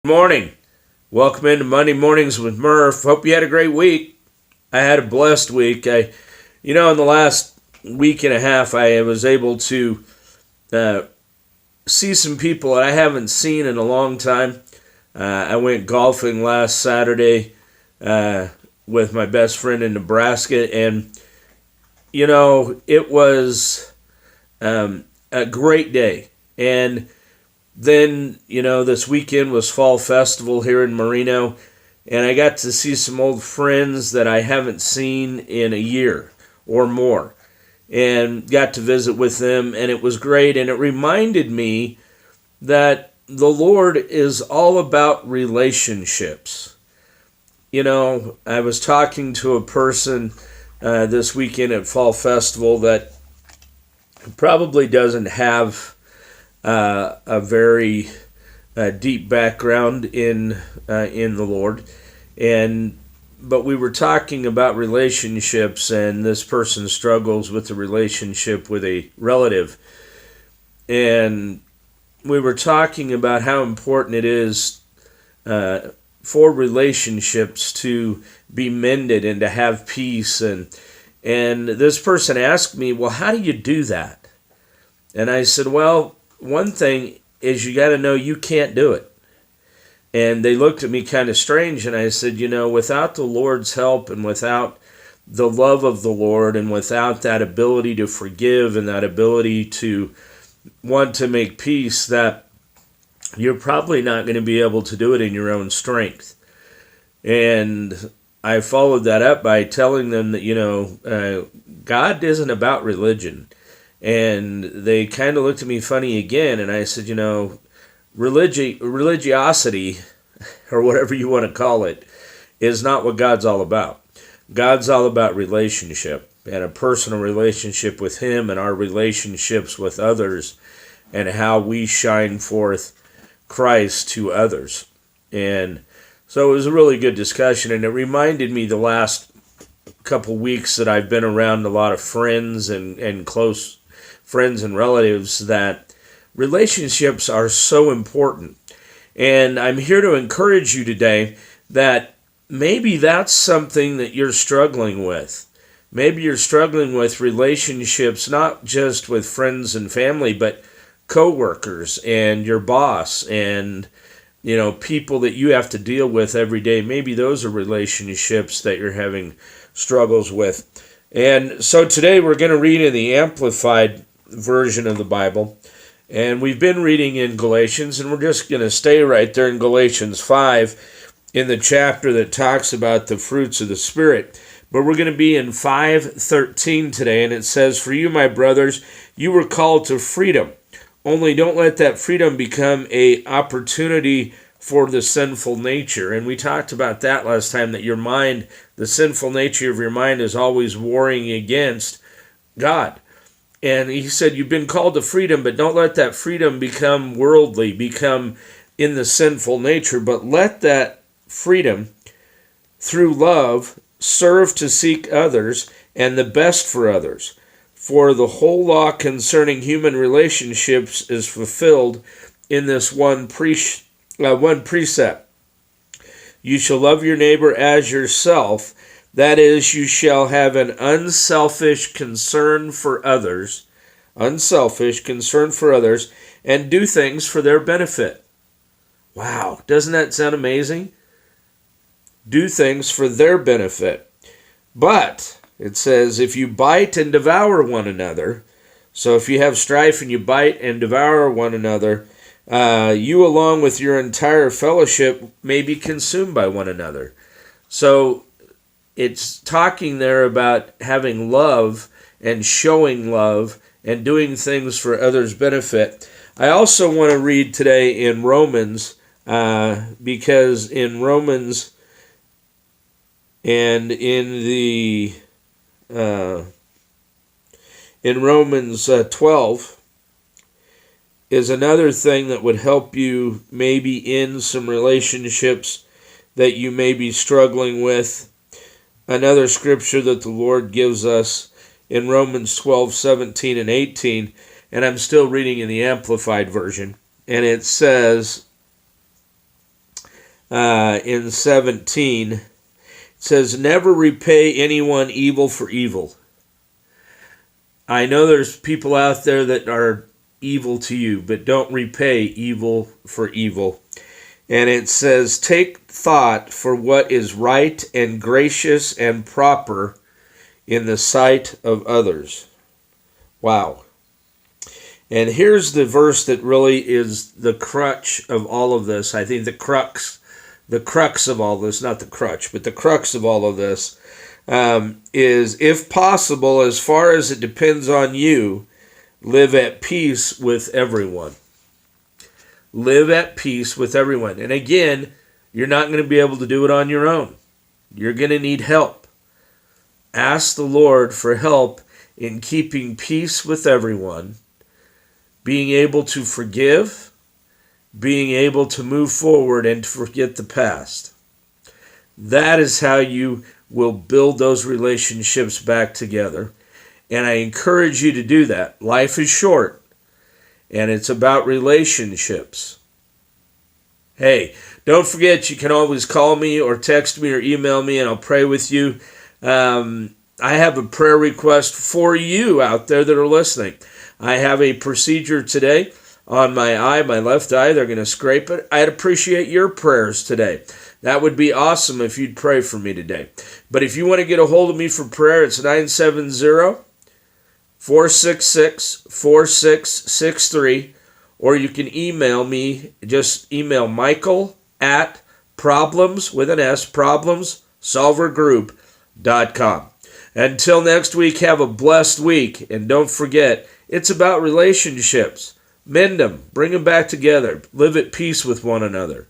Good morning. Welcome into Monday Mornings with Murph. Hope you had a great week. I had a blessed week. In the last week and a half, I was able to see some people that I haven't seen in a long time. I went golfing last Saturday with my best friend in Nebraska, and it was a great day. And then, this weekend was Fall Festival here in Marino, and I got to see some old friends that I haven't seen in a year or more, and got to visit with them, and it was great. And it reminded me that the Lord is all about relationships. I was talking to a person this weekend at Fall Festival that probably doesn't have a very deep background in the Lord, but we were talking about relationships, and this person struggles with a relationship with a relative, and we were talking about how important it is for relationships to be mended and to have peace, and this person asked me, well, how do you do that? And I said, well, one thing is you got to know you can't do it. And they looked at me kind of strange, and I said, without the Lord's help and without the love of the Lord and without that ability to forgive and that ability to want to make peace, that you're probably not going to be able to do it in your own strength. And I followed that up by telling them that, God isn't about religion. And they kind of looked at me funny again, and I said, religiosity, or whatever you want to call it, is not what God's all about. God's all about relationship, and a personal relationship with Him, and our relationships with others, and how we shine forth Christ to others. And so it was a really good discussion, and it reminded me the last couple weeks that I've been around a lot of friends and close friends and relatives, that relationships are so important. And I'm here to encourage you today that maybe that's something that you're struggling with. Maybe you're struggling with relationships, not just with friends and family, but coworkers and your boss and people that you have to deal with every day. Maybe those are relationships that you're having struggles with. And so today we're going to read in the Amplified version of the Bible, and we've been reading in Galatians, and we're just going to stay right there in Galatians 5 in the chapter that talks about the fruits of the Spirit. But we're going to be in 5:13 today, and it says, "For you, my brothers, you were called to freedom. Only don't let that freedom become an opportunity for the sinful nature." And we talked about that last time, that your mind, the sinful nature of your mind, is always warring against God. And he said, you've been called to freedom, but don't let that freedom become worldly, become in the sinful nature, but let that freedom, through love, serve to seek others and the best for others. For the whole law concerning human relationships is fulfilled in this one precept. You shall love your neighbor as yourself. That is, you shall have an unselfish concern for others, and do things for their benefit. Wow, doesn't that sound amazing? Do things for their benefit. But, it says, if you bite and devour one another, so if you have strife and you bite and devour one another, you along with your entire fellowship may be consumed by one another. So, it's talking there about having love and showing love and doing things for others' benefit. I also want to read today in Romans, because in Romans and in Romans 12 is another thing that would help you maybe in some relationships that you may be struggling with. Another scripture that the Lord gives us in Romans 12:17 and 18, and I'm still reading in the Amplified version, and it says, in 17. It says, never repay anyone evil for evil. I know there's people out there that are evil to you, but don't repay evil for evil. And it says, take thought for what is right and gracious and proper in the sight of others. Wow. And here's the verse that really is the crutch of all of this. I think the crux of all this, not the crutch, but the crux of all of this is, if possible, as far as it depends on you, live at peace with everyone. Live at peace with everyone. And again, you're not going to be able to do it on your own. You're going to need help. Ask the Lord for help in keeping peace with everyone, being able to forgive, being able to move forward and to forget the past. That is how you will build those relationships back together. And I encourage you to do that. Life is short, and it's about relationships. Hey, don't forget, you can always call me or text me or email me, and I'll pray with you. I have a prayer request for you out there that are listening. I have a procedure today on my eye, my left eye. They're going to scrape it. I'd appreciate your prayers today. That would be awesome if you'd pray for me today. But if you want to get a hold of me for prayer, it's 970-466-4663, or you can email me. Just email Michael at problemssolvergroup.com. Until next week, have a blessed week. And don't forget, it's about relationships. Mend them. Bring them back together. Live at peace with one another.